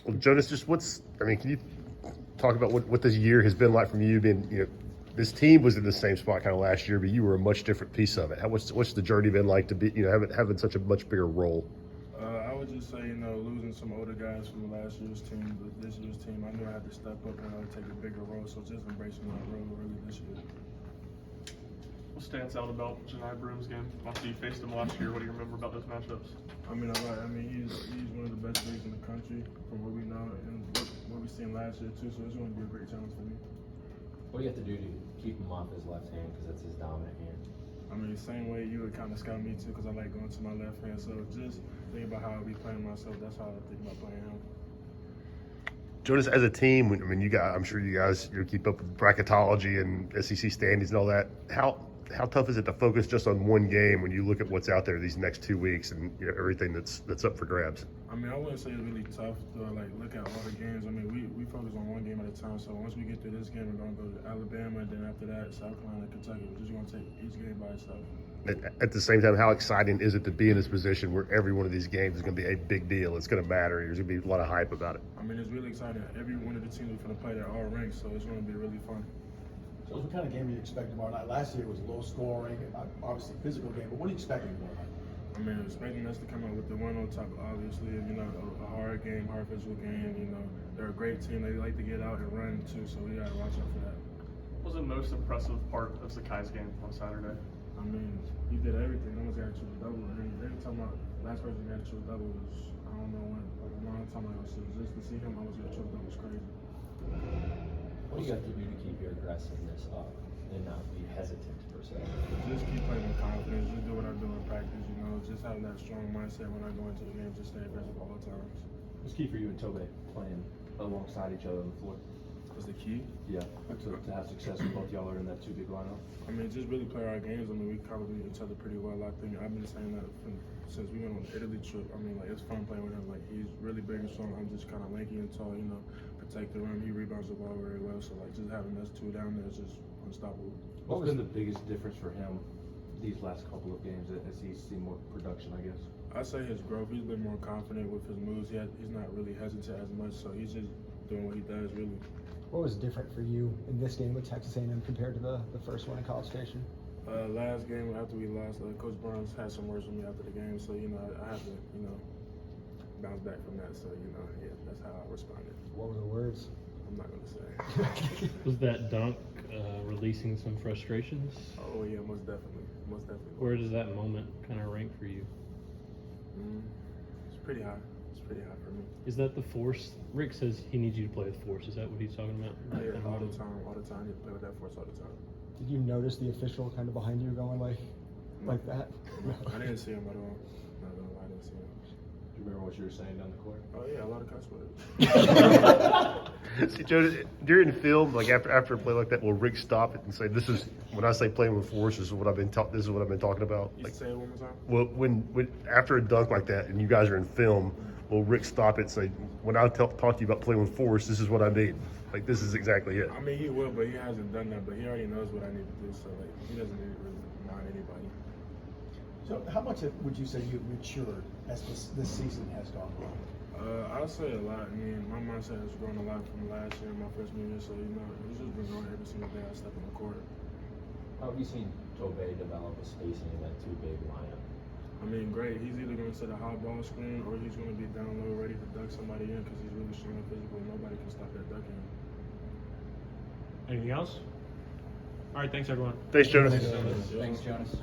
Well, Jonas, can you talk about what this year has been like from you? This team was in the same spot kind of last year, but you were a much different piece of it. What's the journey been like to be, having such a much bigger role? I would just say, losing some older guys from last year's team, but this year's team, I knew I had to step up and take a bigger role, so just embracing that role really this year. What stands out about Janai Broom's game? After you faced him last year, what do you remember about those matchups? He's one of the best bigs in the country from what we know and what we seen last year too. So it's going to be a great challenge for me. What do you have to do to keep him off his left hand because that's his dominant hand? Same way you would kind of scout me too, because I like going to my left hand. So just think about how I'll be playing myself. That's how I think about playing him. Jonas, as a team, I'm sure you guys keep up with bracketology and SEC standings and all that. How tough is it to focus just on one game when you look at what's out there these next 2 weeks and everything that's up for grabs? I wouldn't say it's really tough to look at all the games. We focus on one game at a time. So once we get through this game, we're going to go to Alabama, and then after that, South Carolina, Kentucky. We're just going to take each game by itself. At the same time, how exciting is it to be in this position where every one of these games is going to be a big deal? It's going to matter. There's going to be a lot of hype about it. It's really exciting. Every one of the teams we're going to play, they're all ranked, so it's going to be really fun. So what kind of game are you expecting tomorrow night? Last year was low scoring, obviously physical game, but what are you expecting tomorrow night? Expecting us to come out with the one on top, obviously, and, a hard game, hard physical game. They're a great team. They like to get out and run too, so we got to watch out for that. What was the most impressive part of Zakai's game on Saturday? He did everything. Almost got a triple double. They were talking about last person got a triple double was, I don't know when, a long time ago. So just to see him almost get a triple double was crazy. What do you have to do to keep your aggressiveness up and not be hesitant per se? Just keep playing with confidence. Just do what I do in practice. Just having that strong mindset when I go into the game. Just stay aggressive all the times. What's key for you and Tobe playing alongside each other on the floor? What's the key? Yeah, to have success when both y'all are in that two big lineup. Just really play our games. We compliment each other pretty well. I think I've been saying that since we went on the Italy trip. It's fun playing with him. He's really big and strong. I'm just kind of lanky and tall. Protect the rim. He rebounds the ball very well. So just having us two down there is just unstoppable. What's been the biggest difference for him these last couple of games as he's seen more production, I guess? I say his growth. He's been more confident with his moves. He's not really hesitant as much. So he's just doing what he does really. What was different for you in this game with Texas A&M compared to the first one in College Station? Last game after we lost, Coach Burns had some words for me after the game, so I have to bounce back from that. So that's how I responded. What were the words? I'm not gonna say. Was that dunk releasing some frustrations? Oh yeah, most definitely. Where does that moment kind of rank for you? It's pretty high. For me. Is that the force? Rick says he needs you to play with force. Is that what he's talking about? Yeah, all the time. You play with that force all the time. Did you notice the official kind of behind you going like that? No. I didn't see him at all. No, I didn't see him. Do you remember what you were saying down the court? Oh yeah, a lot of cuss words. See, Jonas, during film, after a play like that, will Rick stop it and say, "This is when I say playing with force. This is what I've been This is what I've been talking about." Say it one more time. Well, when after a dunk like that, and you guys are in film, will Rick stop it and say, "When I talk to you about playing with force, this is what I mean. This is exactly it." He will, but he hasn't done that. But he already knows what I need to do, so he doesn't need to really mind anybody. So how much would you say you've matured as this season has gone on? I'll say a lot. My mindset has grown a lot from last year, my freshman year. So it's just been growing every single day I step on the court. How have you seen Tobe develop a spacing in that two big lineup? Great. He's either going to set a high ball screen or he's going to be down low ready to dunk somebody in because he's really strong and physical. Nobody can stop that dunking. Anything else? All right, thanks everyone. Thanks, Jonas. Thanks, Jonas.